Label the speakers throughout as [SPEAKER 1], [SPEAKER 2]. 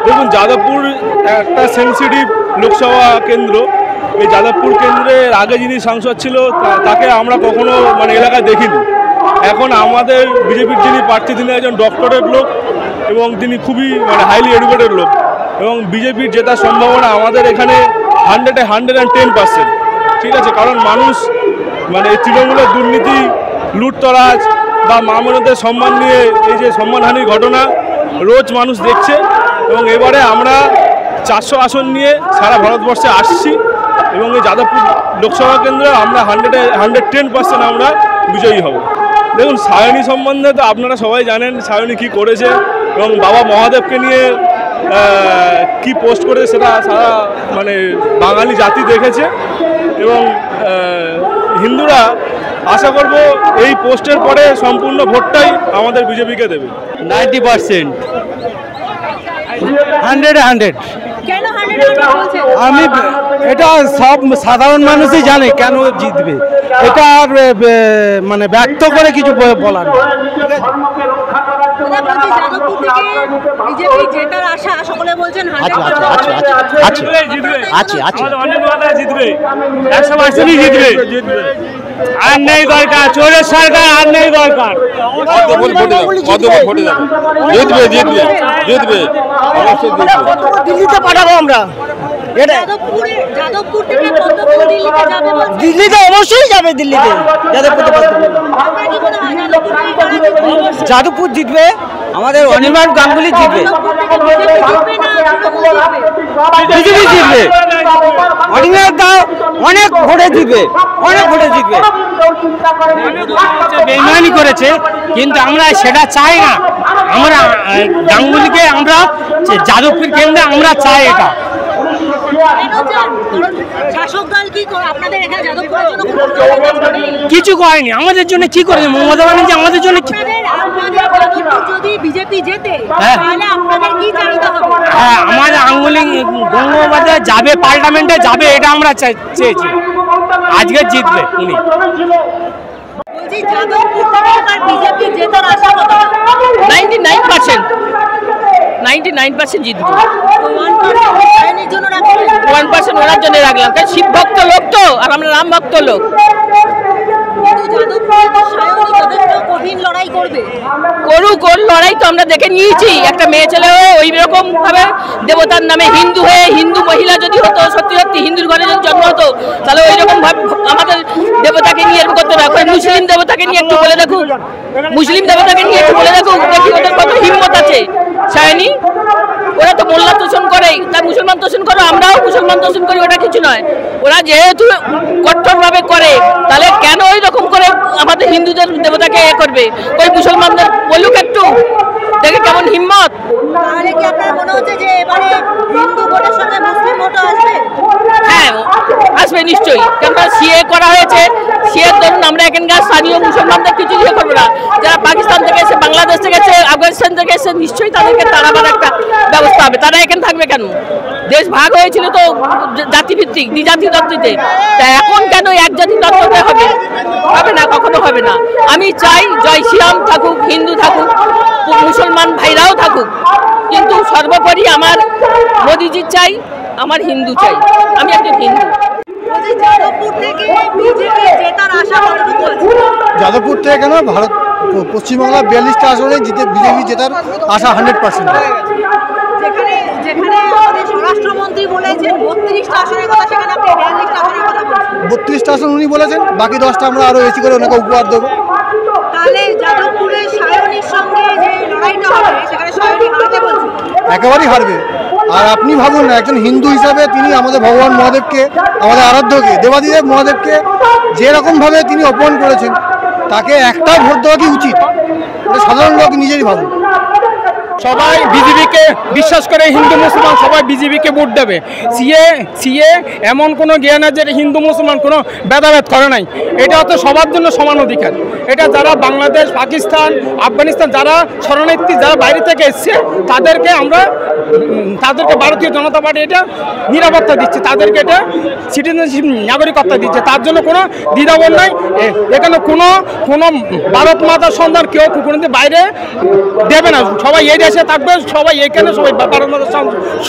[SPEAKER 1] দেখুন, যাদবপুর একটা সেন্সিটিভ লোকসভা কেন্দ্র। এই যাদবপুর কেন্দ্রের আগে যিনি সাংসদ ছিল তাকে আমরা কখনো এলাকায় দেখিনি। এখন আমাদের বিজেপির যিনি প্রার্থী, তিনি একজন ডক্টরেট লোক এবং তিনি খুবই হাইলি এডুকেটেড লোক, এবং বিজেপির জেতার সম্ভাবনা আমাদের এখানে 110%। ঠিক আছে, কারণ মানুষ এই তৃণমূলের দুর্নীতি, লুটতরাজ বা মামলাদের সম্মান নিয়ে এই যে সম্মানহানির ঘটনা রোজ মানুষ দেখছে, এবং এবারে আমরা 400 আসন নিয়ে সারা ভারতবর্ষে আসছি, এবং এই যাদবপুর লোকসভা কেন্দ্রে আমরা 110% আমরা বিজয়ী হব। দেখুন, সায়নী সম্বন্ধে তো আপনারা সবাই জানেন সায়নী কী করেছে, এবং বাবা মহাদেবকে নিয়ে কি পোস্ট করেছে সেটা সারা বাঙালি জাতি দেখেছে, এবং হিন্দুরা আশা করব এই পোস্টের পরে সম্পূর্ণ ভোটটাই আমাদের বিজেপিকে দেবে।
[SPEAKER 2] 90%, 100। আমি এটা সব সাধারণ মানুষই জানে কেন জিতবে, এটা আর ব্যক্ত করে কিছু বলার
[SPEAKER 3] আর নেই দরকার, চোরের সরকার আর নেই দরকার।
[SPEAKER 2] জিতবে দিল্লিতে পাঠাবো আমরা। দিল্লিতে অবশ্যই যাবে, দিল্লিতে যাদবপুর জিতবে, আমাদের অনির্বাণ গাঙ্গুলি জিতবে, বিজেপি জিতবে, অনির্বাণ দা অনেক ভোটে জিতবে, অনেক ভোটে জিতবে।
[SPEAKER 3] বেইমানি করেছে, কিন্তু আমরা সেটা চাই না। আমরা গাঙ্গুলিকে, আমরা যাদবপুর কেন্দ্রে আমরা চাই এটা। কিছু করেনি আমাদের জন্য, কি করেছে মমতা ব্যানার্জি আমাদের জন্য? হ্যাঁ, আমাদের আঙ্গুলি গঙ্গোপাধ্যায় যাবে, পার্লামেন্টে যাবে, এটা আমরা চেয়েছি। আজকে জিতবে উনি। 99% জিতবে। 1% ওনার জন্য রাখলাম, কারণ শিব ভক্ত লোক তো, আর আমরা রাম ভক্ত লোক। করুক, ওর লড়াই তো আমরা দেখে নিয়েছি। একটা মেয়ে ছেলে হয়ে ওই রকম ভাবে দেবতার নামে হিন্দু হয়ে, হিন্দু মহিলা যদি হতো, সত্যি সত্যি হিন্দুর ঘরে যদি জন্ম হতো, তাহলে ওই রকম ভাবে আমাদের দেবতাকে নিয়ে এরকম করতো না। মুসলিম দেবতাকে নিয়ে একটু বলে দেখুক, মুসলিম দেবতাকে নিয়ে একটু বলে দেখুক, দেখি ওদের কত হিম্মত আছে। সায়নী, ওরা তো মোল্লা তোষণ করে, তার মুসলমান তোষণ করো, আমরাও মুসলমান তোষণ করি, ওটা কিছু নয়। ওরা যেহেতু কঠোরভাবে করে, তাহলে কেন ওই রকম করে আমাদের হিন্দুদের দেবতাকে করবে? ওই মুসলমানদের বলুক একটু, দেখে কেমন হিম্মত।
[SPEAKER 4] তাহলে কি আপনার মনে হচ্ছে যে এবারে হিন্দু ভোটের সঙ্গে মুসলিম ভোটও আসবে?
[SPEAKER 3] হ্যাঁ, আসবে নিশ্চয়ই, কেননা সিএ করা হয়েছে। সিএর ধরুন আমরা এখানকার স্থানীয় মুসলমানদের কিছু ইয়ে করবো না। যারা পাকিস্তান থেকে এসে, বাংলাদেশ থেকে এসে, আফগানিস্তান থেকে এসে, নিশ্চয়ই তাদেরকে তাড়াবার একটা ব্যবস্থা হবে। তারা এখানে থাকবে কেন? দেশ ভাগ হয়েছিল তো জাতিভিত্তিক, দ্বিজাতি তত্ত্বতে। তা এখন কেন এক জাতি তত্ত্বতে হবে? হবে না, কখনো হবে না। আমি চাই জয় শ্রীরাম থাকুক, হিন্দু থাকুক, মুসলমান ভাইরাও থাকুক, কিন্তু সর্বোপরি আমার মোদিজি চাই, আমার হিন্দু চাই। আমি একজন হিন্দু।
[SPEAKER 2] যাদবপুর থেকে কেন, ভারত পশ্চিমবাংলা 42টা আসনে বিজেপি জেতার আশা 100%।
[SPEAKER 4] স্বরাষ্ট্রমন্ত্রী বলেছেন 32টা আসনের কথা, সেখানে আপনি 42টা আসনের কথা বলছেন।
[SPEAKER 2] 32টা আসন উনি বলেছেন, বাকি 10টা আমরা আরো বেশি করে ওনাকে উপহার দেবো।
[SPEAKER 4] তাহলে যাদবপুরে সায়নীর সঙ্গে যে লড়াইটা হবে, সেখানে সায়নী হারবে বলছেন?
[SPEAKER 2] একেবারেই হারবে। আর আপনি ভাবুন না, একজন হিন্দু হিসাবে তিনি আমাদের ভগবান মহাদেবকে, আমাদের আরাধ্যকে, দেবাদিদেব মহাদেবকে যেরকমভাবে তিনি অপমান করেছেন, তাকে একটা ভোট দেওয়া কি উচিত? এটা সাধারণ লোক নিজেরই ভাবুন।
[SPEAKER 5] সবাই বিজেপিকে বিশ্বাস করে, হিন্দু মুসলমান সবাই বিজেপিকে ভোট দেবে। সিএ এমন কোনো জ্ঞান আছে যে হিন্দু মুসলমান কোনো ভেদাভেদ করে নাই। এটা তো সবার জন্য সমান অধিকার। এটা যারা বাংলাদেশ, পাকিস্তান, আফগানিস্তান, যারা শরণার্থী, যারা বাইরে থেকে এসছে, তাদেরকে ভারতীয় জনতা পার্টি এটা নিরাপত্তা দিচ্ছে, তাদেরকে এটা সিটিজেনশিপ, নাগরিকত্ব দিচ্ছে। তার জন্য কোনো দ্বিধাবোধ নাই। এখানে কোনো ভারত মাতার সন্তান কেউ কোনোদিন বাইরে দেবে না। সবাই এটা দেশে থাকবে, সবাই এখানে সবাই বাবার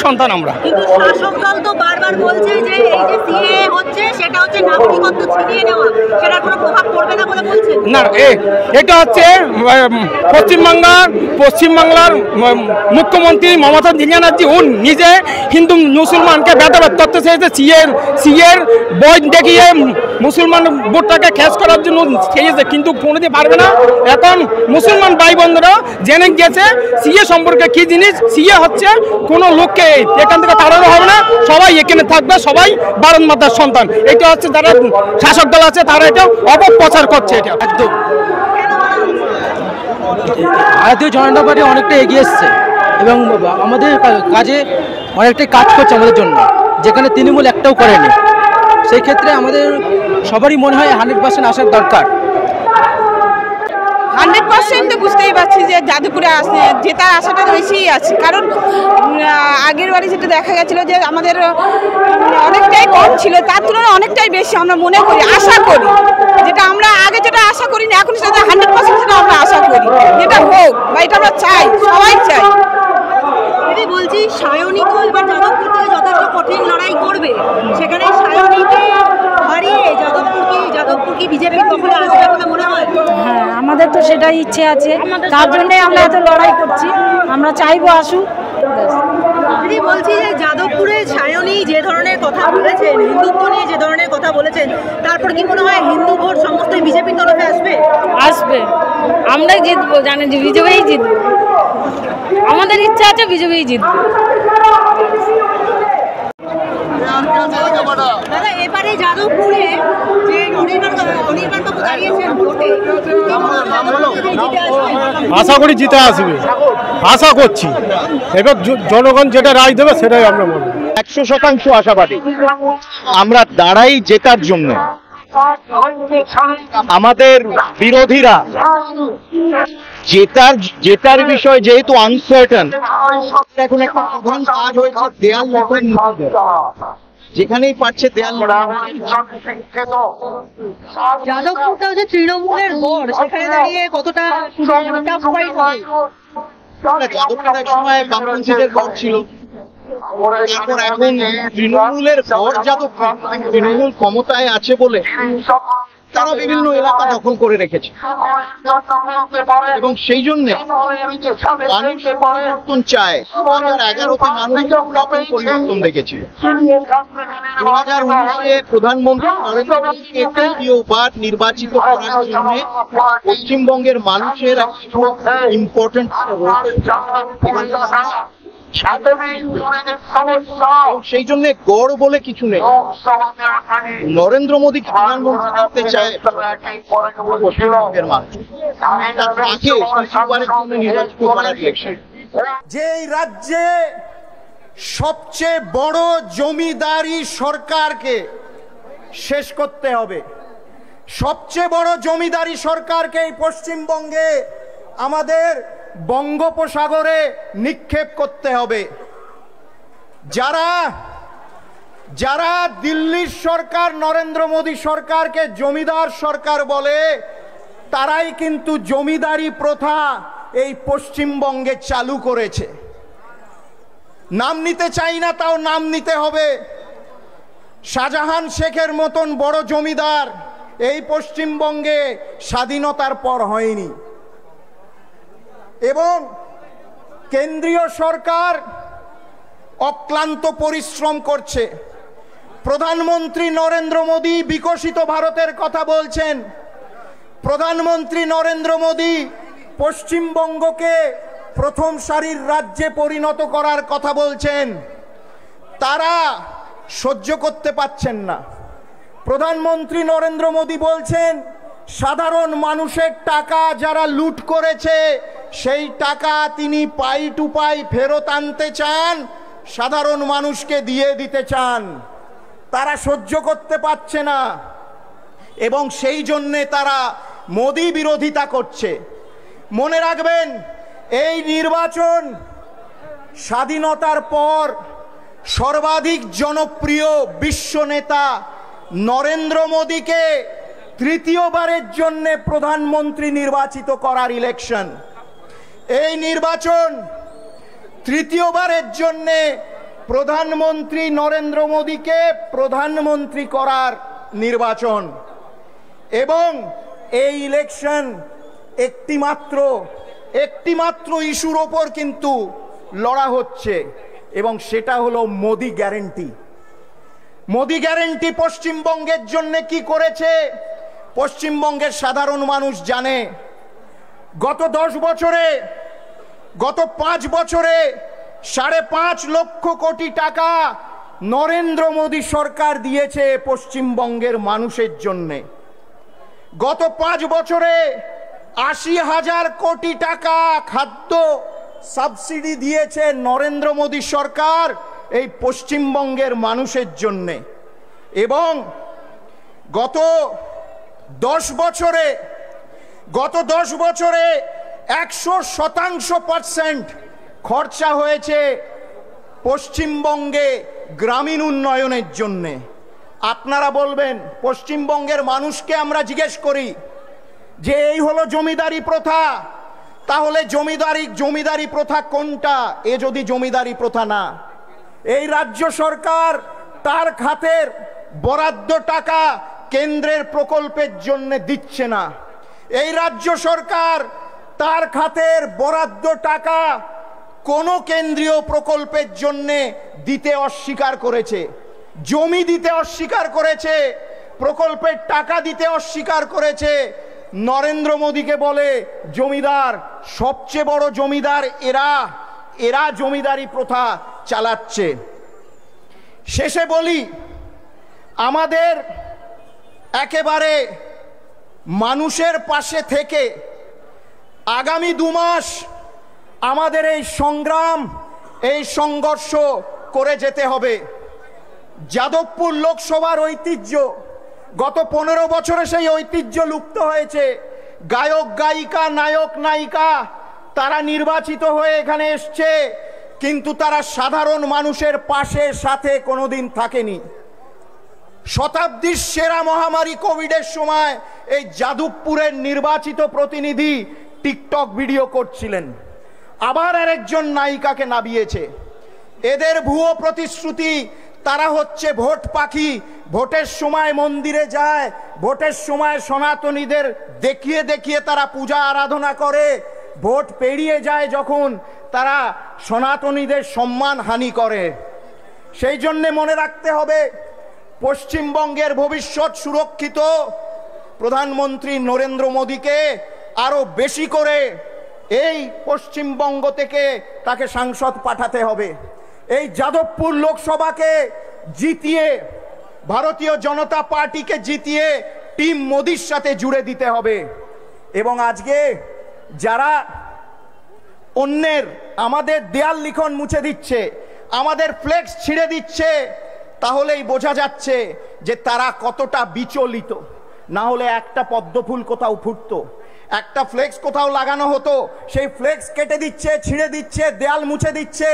[SPEAKER 5] সন্তান আমরা।
[SPEAKER 4] কিন্তু শাসক দল তো বারবার বলছে যে এই যে সিএএ হচ্ছে সেটা হচ্ছে নাগরিকত্ব ছিনিয়ে নেওয়া, সেটার কোনো প্রভাব পড়বে না বলে বলছেন।
[SPEAKER 5] না, এটা হচ্ছে পশ্চিমবাংলার মুখ্যমন্ত্রী মমতা ব্যানার্জি নিজে হিন্দু মুসলমানকে ভেদাভেদ করতে চেয়েছে, সিএর বই দেখিয়ে মুসলমান ভোটটাকে খ্যাস করার জন্য চেয়েছে, কিন্তু কোনোদিন পারবে না। এখন মুসলমান ভাই বোনরা জেনে গেছে সিএ সম্পর্কে কি জিনিস। সিএ হচ্ছে কোনো লোককে এখান থেকে তাড়ানো হবে না, সবাই এখানে থাকবে, সবাই ভারত মাতার সন্তান। এটা হচ্ছে যারা শাসক দল আছে তারা এটা অপপ্রচার করছে। এটা একদম
[SPEAKER 6] ভারতীয় জনতা পার্টি অনেকটা এগিয়ে এসছে এবং আমাদের কাজে অনেকটাই কাজ করছে আমাদের জন্য, যেখানে তৃণমূল একটাও করেনি। সেই ক্ষেত্রে আমাদের সবারই মনে হয় 100% আসার দরকার।
[SPEAKER 7] 100% তো বুঝতেই পারছি যে যাদবপুরে জেতার আশাটা বেশিই আছে, কারণ আগের বারে যেটা দেখা গেছিলো যে আমাদের অনেকটাই কম ছিল, তার তুলনায় অনেকটাই বেশি আমরা মনে করি, আশা করি। যেটা আমরা আগে যেটা আশা করি না, এখন সেটা 100% সেটা আমরা আশা করি, যেটা হোক বা এটা আমরা চাই, সবাই চাই।
[SPEAKER 4] দিদি বলছি, সায়নী তো এবার যাদবপুর থেকে যথেষ্ট কঠিন লড়াই করবে, সেখানে সায়নীকে হারিয়ে যাদবপুর কি বিজেপির দখলে আসবে বলে মনে হয়?
[SPEAKER 8] হ্যাঁ, আমাদের তো সেটাই ইচ্ছে আছে, তার জন্যে আমরা এত লড়াই করছি, আমরা চাইবো আসুক।
[SPEAKER 4] দিদি বলছি যে যাদবপুরে সায়নী যে ধরনের কথা বলেছেন, হিন্দুত্ব নিয়ে যে ধরনের কথা বলেছেন, তারপর কি মনে হয় হিন্দু ভোট সমস্ত বিজেপির তরফে আসবে?
[SPEAKER 8] আসবে, আমরাই জিতবো, জানেন যে বিজেপিই জিতবো, আমাদের ইচ্ছা আছে বিজেপিই জিতবো।
[SPEAKER 4] দাদা, এবারে যাদবপুরে যে অনির্বাণ বাবু দাঁড়িয়েছেন ভোটে,
[SPEAKER 2] আশা করি জিতে আসবে, আশা করছি। এবার জনগণ যেটা রায় দেবে সেটাই আমরা বলবো।
[SPEAKER 9] 100% আশাবাদী আমরা দাঁড়াই জেতার জন্য। আমাদের বিরোধীরা জেতার বিষয় যেহেতু আনসার্টেন, এখন একটা প্রধান কাজ হয়েছে দেয়াল লেখন, যেখানেই পাচ্ছে দেয়াল।
[SPEAKER 4] যাদবপুরটা হচ্ছে তৃণমূলের গড়, সেখানে দাঁড়িয়ে কতটা
[SPEAKER 9] যাদবপুর এক সময় বামপন্থীদের গড় ছিল, এখন তৃণমূলের গড় যাদবপুর। তৃণমূল ক্ষমতায় আছে বলে তারা বিভিন্ন এলাকা দখল করে রেখেছে এবং সেই জন্য মানুষ পরিবর্তন চায়। 2011-তে মানুষ ব্যাপক পরিবর্তন দেখেছে। 2019-এ প্রধানমন্ত্রী নরেন্দ্র মোদীকে তৃতীয়বার নির্বাচিত করার জন্য পশ্চিমবঙ্গের মানুষের ইম্পর্টেন্ট সেই জন্য গড় বলে কিছু নেই। নরেন্দ্র মোদী প্রধানমন্ত্রী করতে চায় পশ্চিমবঙ্গের মানুষ,
[SPEAKER 10] যে রাজ্যে সবচেয়ে বড় জমিদারি সরকারকে শেষ করতে হবে, সবচেয়ে বড় জমিদারি সরকারকে এই পশ্চিমবঙ্গে আমাদের বঙ্গোপসাগরে নিক্ষেপ করতে হবে। যারা দিল্লির সরকার নরেন্দ্র মোদী সরকারকে জমিদার সরকার বলে, তারাই কিন্তু জমিদারি প্রথা এই পশ্চিমবঙ্গে চালু করেছে। নাম নিতে চাই না, তাও নাম নিতে হবে। শাহজাহান শেখের মতন বড় জমিদার এই পশ্চিমবঙ্গে স্বাধীনতার পর হয়নি। এবং কেন্দ্রীয় সরকার অক্লান্ত পরিশ্রম করছে। প্রধানমন্ত্রী নরেন্দ্র মোদী বিকশিত ভারতের কথা বলছেন। প্রধানমন্ত্রী নরেন্দ্র মোদী পশ্চিমবঙ্গকে প্রথম সারির রাজ্যে পরিণত করার কথা বলছেন। তারা সহ্য করতে পারছেন না। প্রধানমন্ত্রী নরেন্দ্র মোদী বলছেন সাধারণ মানুষের টাকা যারা লুট করেছে সেই টাকা তিনি পাই টু পাই ফেরত আনতে চান, সাধারণ মানুষকে দিয়ে দিতে চান। তারা সহ্য করতে পারছে না এবং সেই জন্যে তারা মোদী বিরোধিতা করছে। মনে রাখবেন, এই নির্বাচন স্বাধীনতার পর সর্বাধিক জনপ্রিয় বিশ্ব নেতা নরেন্দ্র মোদীকে তৃতীয়বারের জন্য প্রধানমন্ত্রী নির্বাচিত করার ইলেকশন। এই নির্বাচন তৃতীয়বারের জন্যে প্রধানমন্ত্রী নরেন্দ্র মোদীকে প্রধানমন্ত্রী করার নির্বাচন। এবং এই ইলেকশন একটিমাত্র ইস্যুর ওপর কিন্তু লড়া হচ্ছে, এবং সেটা হলো মোদি গ্যারেন্টি। মোদি গ্যারেন্টি পশ্চিমবঙ্গের জন্য কি করেছে পশ্চিমবঙ্গের সাধারণ মানুষ জানে। গত 10 বছরে, গত 5 বছরে 5.5 লক্ষ কোটি টাকা নরেন্দ্র মোদী সরকার দিয়েছে পশ্চিমবঙ্গের মানুষের জন্যে। গত 5 বছরে 80,000 কোটি টাকা খাদ্য সাবসিডি দিয়েছে নরেন্দ্র মোদী সরকার এই পশ্চিমবঙ্গের মানুষের জন্যে। এবং গত 10 বছরে 100% খরচা হয়েছে পশ্চিমবঙ্গে গ্রামীণ উন্নয়নের জন্যে। আপনারা বলবেন, পশ্চিমবঙ্গের মানুষকে আমরা জিজ্ঞেস করি যে এই হলো জমিদারি প্রথা, তাহলে জমিদারি প্রথা কোনটা? এ যদি জমিদারি প্রথা না, এই রাজ্য সরকার তার খাতের বরাদ্দ টাকা কেন্দ্রের প্রকল্পের জন্য দিচ্ছে না। এই রাজ্য সরকার তার খাতের বরাদ্দ টাকা কোনো কেন্দ্রীয় প্রকল্পের জন্য দিতে অস্বীকার করেছে, জমি দিতে অস্বীকার করেছে, প্রকল্পের টাকা দিতে অস্বীকার করেছে। নরেন্দ্র মোদীকে বলে জমিদার, সবচেয়ে বড় জমিদার এরা জমিদারি প্রথা চালাচ্ছে। শেষে বলি, আমাদের একেবারে মানুষের পাশে থেকে আগামী 2 মাস আমাদের এই সংগ্রাম, এই সংঘর্ষ করে যেতে হবে। যাদবপুর লোকসভার ঐতিহ্য, গত 15 বছরে সেই ঐতিহ্য লুপ্ত হয়েছে। গায়ক গায়িকা, নায়ক নায়িকা তারা নির্বাচিত হয়ে এখানে এসছে, কিন্তু তারা সাধারণ মানুষের পাশে সাথে কোনোদিন থাকেনি। শতাব্দীর সেরা মহামারী কোভিডের সময় এই যাদবপুরের নির্বাচিত প্রতিনিধি টিকটক ভিডিও করছিলেন, আবার আরেকজন নায়িকাকে নামিয়েছে। এদের ভুয়ো প্রতিশ্রুতি, তারা হচ্ছে ভোট পাখি। ভোটের সময় মন্দিরে যায়, ভোটের সময় সনাতনীদের দেখিয়ে দেখিয়ে তারা পূজা আরাধনা করে, ভোট পেরিয়ে যায় যখন তারা সনাতনীদের সম্মান হানি করে। সেই জন্যে মনে রাখতে হবে, পশ্চিমবঙ্গের ভবিষ্যৎ সুরক্ষিত। প্রধানমন্ত্রী নরেন্দ্র মোদীকে আরো বেশি করে এই পশ্চিমবঙ্গ থেকে তাকে সাংসদ পাঠাতে হবে। এই যাদবপুর লোকসভাকে জিতিয়ে, ভারতীয় জনতা পার্টিকে জিতিয়ে টিম মোদির সাথে জুড়ে দিতে হবে। এবং আজকে যারা অন্যের আমাদের দেয়াল লিখন মুছে দিচ্ছে, আমাদের ফ্লেক্স ছিঁড়ে দিচ্ছে, তাহলেই বোঝা যাচ্ছে যে তারা কতটা বিচলিত। না হলে একটা পদ্মফুল কোথাও ফুটতো, একটা ফ্লেক্স কোথাও লাগানো হতো, সেই ফ্লেক্স কেটে দিচ্ছে, ছিঁড়ে দিচ্ছে, দেয়াল মুছে দিচ্ছে।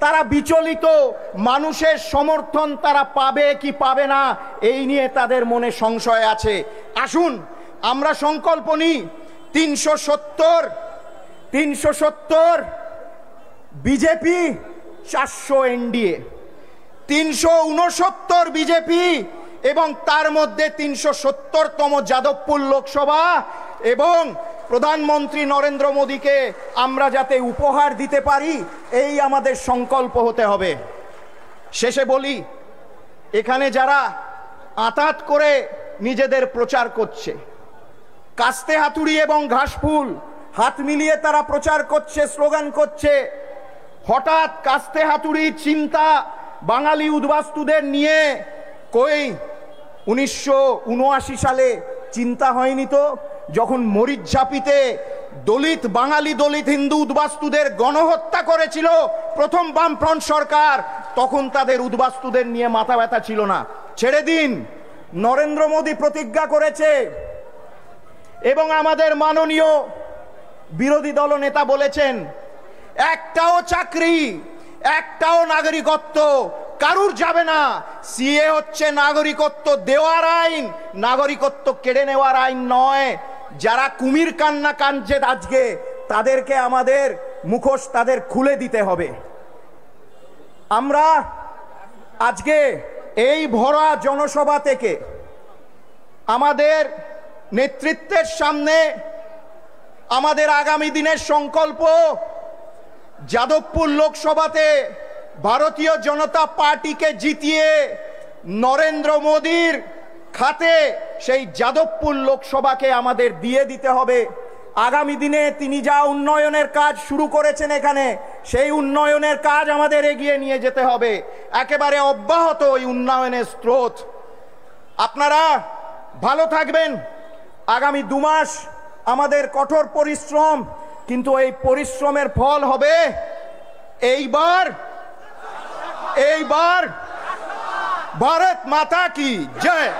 [SPEAKER 10] তারা বিচলিত, মানুষের সমর্থন তারা পাবে কি পাবে না এই নিয়ে তাদের মনে সংশয় আছে। আসুন আমরা সংকল্প নিই, 370 বিজেপি, 400 এনডিএ, 369 বিজেপি এবং তার মধ্যে 370তম যাদবপুর লোকসভা, এবং প্রধানমন্ত্রী নরেন্দ্র মোদীকে আমরা যাতে উপহার দিতে পারি, এই আমাদের সংকল্প হতে হবে। শেষে বলি, এখানে যারা আঁতাত করে নিজেদের প্রচার করছে, কাস্তে হাতুড়ি এবং ঘাসফুল হাত মিলিয়ে তারা প্রচার করছে, স্লোগান করছে, হঠাৎ কাস্তে হাতুড়ি চিন্তা বাঙালি উদ্বাস্তুদের নিয়ে কই 1979 সালে চিন্তা হয়নি তো? যখন মরিচঝাপিতে বাঙালি দলিত হিন্দু উদ্বাস্তুদের গণহত্যা করেছিল প্রথম বামফ্রন্ট সরকার, তখন তাদের উদ্বাস্তুদের নিয়ে মাথা ব্যথা ছিল না। ছেড়ে দিন, নরেন্দ্র মোদী প্রতিজ্ঞা করেছে এবং আমাদের মাননীয় বিরোধী দলনেতা বলেছেন, একটাও চাকরি, একটাও নাগরিকত্ব কারুর যাবে না। সিএ হচ্ছে নাগরিকত্ব দেওয়ার আইন, নাগরিকত্ব কেড়ে নেওয়ার আইন নয়। যারা কুমির কান্না কাঁদছে আজকে, তাদেরকে আমাদের মুখোশ তাদের খুলে দিতে হবে। আমরা আজকে এই ভরা জনসভা থেকে আমাদের নেতৃত্বের সামনে আমাদের আগামী দিনের সংকল্প, যাদবপুর লোকসভাতে ভারতীয় জনতা পার্টিকে জিতিয়ে নরেন্দ্র মোদীর খাতে সেই যাদবপুর লোকসভাকে আমাদের দিয়ে দিতে হবে। আগামী দিনে তিনি যা উন্নয়নের কাজ শুরু করেছেন এখানে, সেই উন্নয়নের কাজ আমাদের এগিয়ে নিয়ে যেতে হবে, একেবারে অব্যাহত ওই উন্নয়নের স্রোত। আপনারা ভালো থাকবেন। আগামী 2 মাস আমাদের কঠোর পরিশ্রম, কিন্তু এই পরিশ্রমের ফল হবে এইবার ভারত মাতা কি জয়।